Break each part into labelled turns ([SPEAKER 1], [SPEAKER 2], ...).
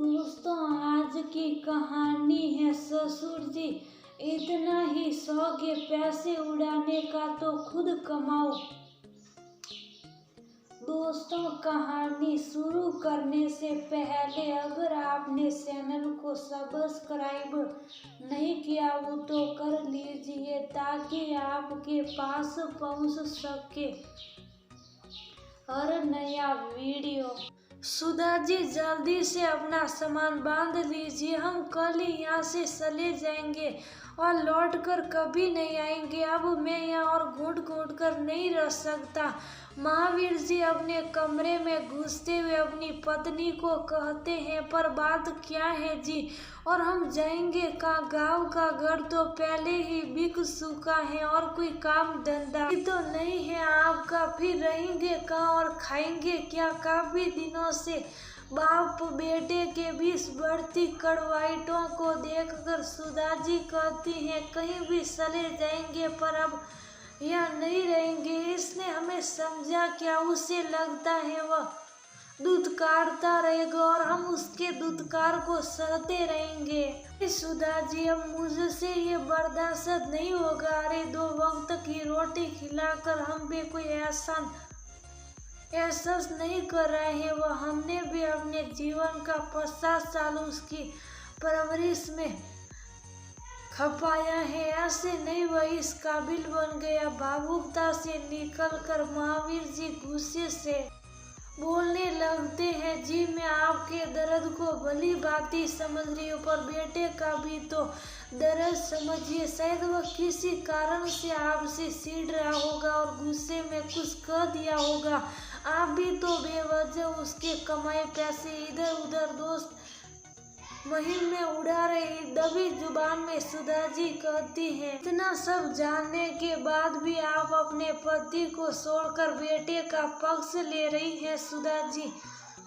[SPEAKER 1] दोस्तों, आज की कहानी है ससुर जी। इतना ही शौक है पैसे उड़ाने का तो खुद कमाओ। दोस्तों, कहानी शुरू करने से पहले अगर आपने चैनल को सब्सक्राइब नहीं किया हो तो कर लीजिए ताकि आपके पास पहुंच सके हर नया वीडियो। सुधा जी, जल्दी से अपना सामान बांध लीजिए, हम कल ही यहाँ से चले जाएंगे और लौट कर कभी नहीं आएंगे। अब मैं यहाँ और घुट घुट कर नहीं रह सकता। महावीर जी अपने कमरे में घुसते हुए अपनी पत्नी को कहते हैं, पर बात क्या है जी, और हम जाएंगे कहाँ? गांव का घर तो पहले ही बिक चुका है और कोई काम धंधा भी तो नहीं है आपका, फिर रहेंगे कहाँ और खाएंगे क्या? काफी दिनों से बाप बेटे के बीच बढ़ती कड़वाइटों को देखकर सुधा जी कहती हैं, कहीं भी चले जाएंगे पर अब यहाँ नहीं रहेंगे। इसने हमें समझा क्या? उसे लगता है वह दुत्कारता रहेगा और हम उसके दुत्कार को सहते रहेंगे। सुधा जी, अब मुझसे ये बर्दाश्त नहीं होगा। अरे 2 वक्त की रोटी खिलाकर हम भी कोई एहसास नहीं कर रहे हैं। वह हमने भी अपने जीवन का 50 साल उसकी परवरिश में खपाया है। ऐसे नहीं वह इस काबिल बन गया। भावुकता से निकलकर महावीर जी गुस्से से बोलने लगते हैं, जी मैं आपके दर्द को भली भांति समझ रही हूँ, पर बेटे का भी तो दर्द समझिए। शायद वह किसी कारण से आपसे चिढ़ रहा होगा और गुस्से में कुछ कह दिया होगा। आप भी तो बेवजह उसके कमाए पैसे इधर उधर दोस्त मुहिम में उड़ा रही। दबी जुबान में सुधा जी कहती हैं, इतना सब जानने के बाद भी आप अपने पति को छोड़कर बेटे का पक्ष ले रही हैं। सुधा जी,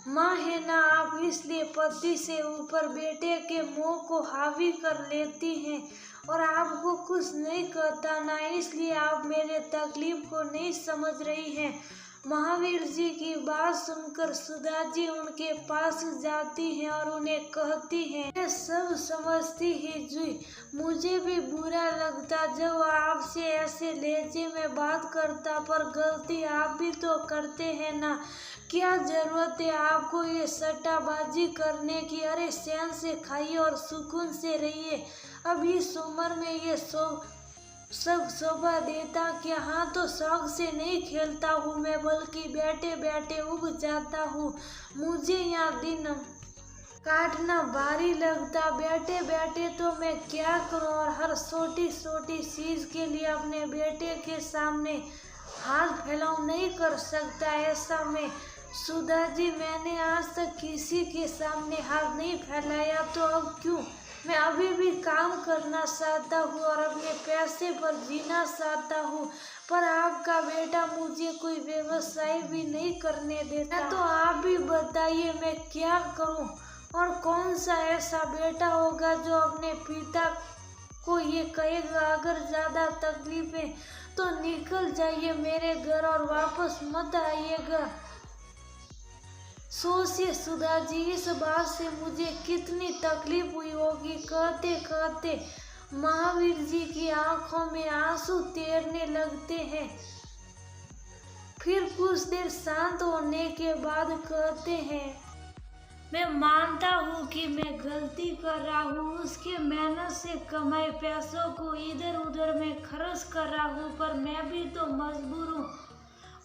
[SPEAKER 1] माँ है ना आप, इसलिए पति से ऊपर बेटे के मोह को हावी कर लेती हैं और आपको कुछ नहीं कहता ना, इसलिए आप मेरे तकलीफ को नहीं समझ रही हैं। महावीर जी की बात सुनकर सुधा जी उनके पास जाती हैं और उन्हें कहती हैं, मैं सब समझती ही जी, मुझे भी बुरा लगता जब आपसे ऐसे लहजे में बात करता, पर गलती आप भी तो करते हैं ना। क्या जरूरत है आपको ये सट्टाबाजी करने की? अरे चैन से खाइए और सुकून से रहिए। अब इस उम्र में ये सब शोभा देता क्या? हाँ, तो शौक से नहीं खेलता हूँ मैं, बल्कि बैठे बैठे उब जाता हूँ। मुझे यहाँ दिन काटना भारी लगता। बैठे बैठे तो मैं क्या करूँ और हर छोटी छोटी चीज के लिए अपने बेटे के सामने हाथ फैलाऊं नहीं कर सकता। ऐसा में सुधा जी, मैंने आज तक किसी के सामने हाथ नहीं फैलाया, तो अब क्यों? मैं अभी भी काम करना चाहता हूँ और अपने पैसे पर जीना चाहता हूँ, पर आपका बेटा मुझे कोई व्यवसाय भी नहीं करने देता। तो आप भी बताइए मैं क्या करूँ? और कौन सा ऐसा बेटा होगा जो अपने पिता को ये कहेगा, अगर ज्यादा तकलीफ है तो निकल जाइए मेरे घर और वापस मत आइएगा। सोचिए सुधा जी, इस बात से मुझे कितनी तकलीफ हुई होगी। कहते कहते महावीर जी की आंखों में आंसू तैरने लगते हैं। फिर कुछ देर शांत होने के बाद कहते हैं, मैं मानता हूँ कि मैं गलती कर रहा हूँ, उसके मेहनत से कमाए पैसों को इधर उधर में खर्च कर रहा हूँ, पर मैं भी तो मजबूर हूँ।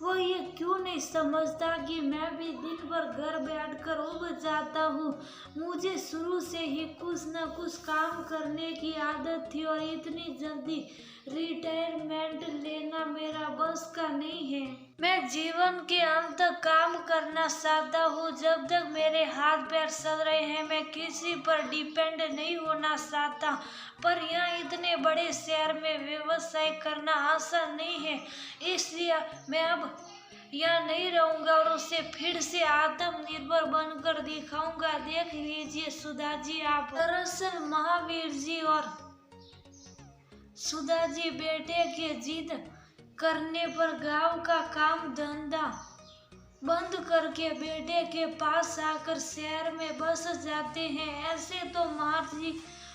[SPEAKER 1] वो ये क्यों नहीं समझता कि मैं भी दिन भर घर बैठकर उब जाता हूँ। मुझे शुरू से ही कुछ न कुछ काम करने की आदत थी और इतनी जल्दी रिटायरमेंट लेना मेरा बस का नहीं है। मैं जीवन के अंत तक काम करना चाहता हूँ। जब तक मेरे हाथ पैर चल रहे हैं मैं किसी पर डिपेंड नहीं होना चाहता, पर यहाँ इतने बड़े शहर में व्यवसाय करना आसान नहीं है, इसलिए मैं अब यहाँ नहीं रहूंगा और उसे फिर से आत्मनिर्भर बनकर दिखाऊंगा। देख लीजिए सुधा जी, आप दरअसल महावीर जी और सुधा जी बेटे के जिद करने पर गांव का काम धंधा बंद करके बेटे के पास आकर शहर में बस जाते हैं। ऐसे तो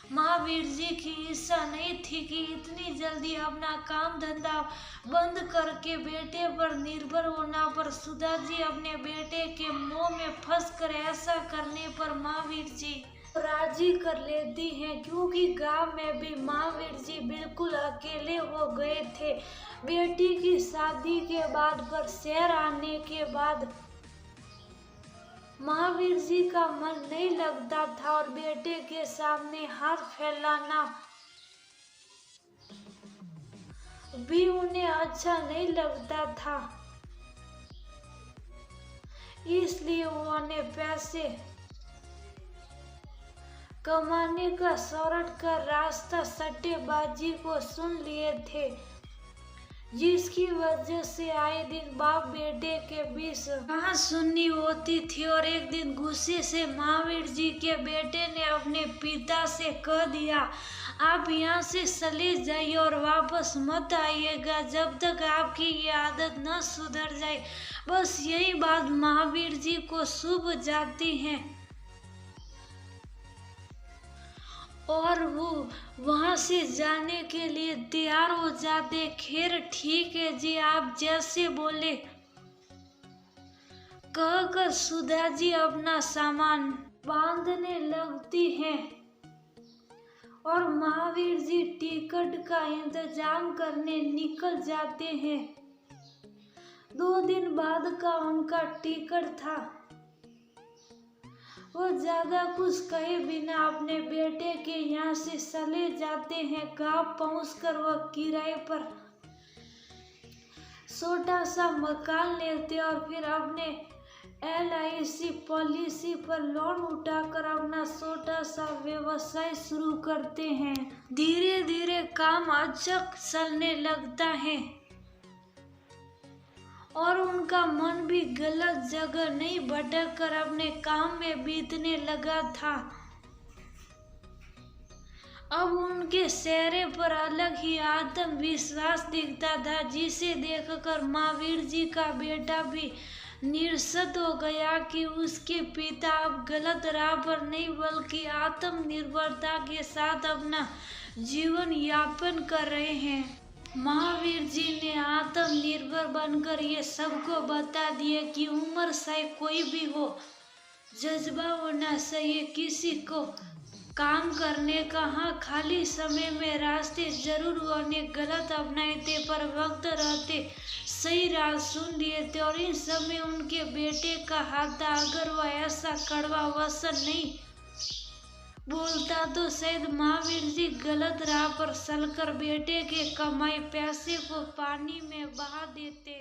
[SPEAKER 1] महावीर जी की इच्छा नहीं थी कि इतनी जल्दी अपना काम धंधा बंद करके बेटे पर निर्भर होना, पर सुधा जी अपने बेटे के मोह में फंसकर ऐसा करने पर महावीर जी राजी कर लेती हैं, क्योंकि गांव में भी महावीर जी बिल्कुल अकेले हो गए थे बेटी की शादी के बाद। पर शहर आने के बाद महावीर जी का मन नहीं लगता था और बेटे के सामने हाथ फैलाना भी उन्हें अच्छा नहीं लगता था। इसलिए उन्होंने पैसे कमाने का शॉर्ट का रास्ता सट्टेबाजी को चुन लिए थे, जिसकी वजह से आए दिन बाप बेटे के बीच कहासुनी होती थी। और एक दिन गुस्से से महावीर जी के बेटे ने अपने पिता से कह दिया, आप यहाँ से चले जाइए और वापस मत आइएगा जब तक आपकी ये आदत न सुधर जाए। बस यही बात महावीर जी को चुभ जाती है और वो वहां से जाने के लिए तैयार हो जाते। खैर ठीक है जी, आप जैसे बोले, कहकर सुधा जी अपना सामान बांधने लगती हैं और महावीर जी टिकट का इंतजाम करने निकल जाते हैं। 2 दिन बाद का उनका टिकट था। वो ज्यादा कुछ कहे बिना अपने बेटे के यहाँ से चले जाते हैं। गांव पहुंचकर वह किराए पर छोटा सा मकान लेते और फिर अपने LIC पॉलिसी पर लोन उठाकर अपना छोटा सा व्यवसाय शुरू करते हैं। धीरे धीरे काम अच्छा चलने लगता है और उनका मन भी गलत जगह नहीं भटक कर अपने काम में बीतने लगा था। अब उनके चेहरे पर अलग ही आत्मविश्वास दिखता था, जिसे देखकर महावीर जी का बेटा भी निश्चित हो गया कि उसके पिता अब गलत राह पर नहीं बल्कि आत्मनिर्भरता के साथ अपना जीवन यापन कर रहे हैं। महावीर जी ने आत्मनिर्भर बनकर ये सबको बता दिया कि उम्र चाहे कोई भी हो, जज्बा होना चाहिए किसी को काम करने का। हाँ, खाली समय में रास्ते जरूर होने गलत अपनाए थे, पर वक्त रहते सही राह सुन लिए थे। और इस समय उनके बेटे का हाथ था। अगर वह ऐसा कड़वा वचन नहीं बोलता तो शायद महावीर जी गलत राह पर चलकर बेटे के कमाए पैसे को पानी में बहा देते।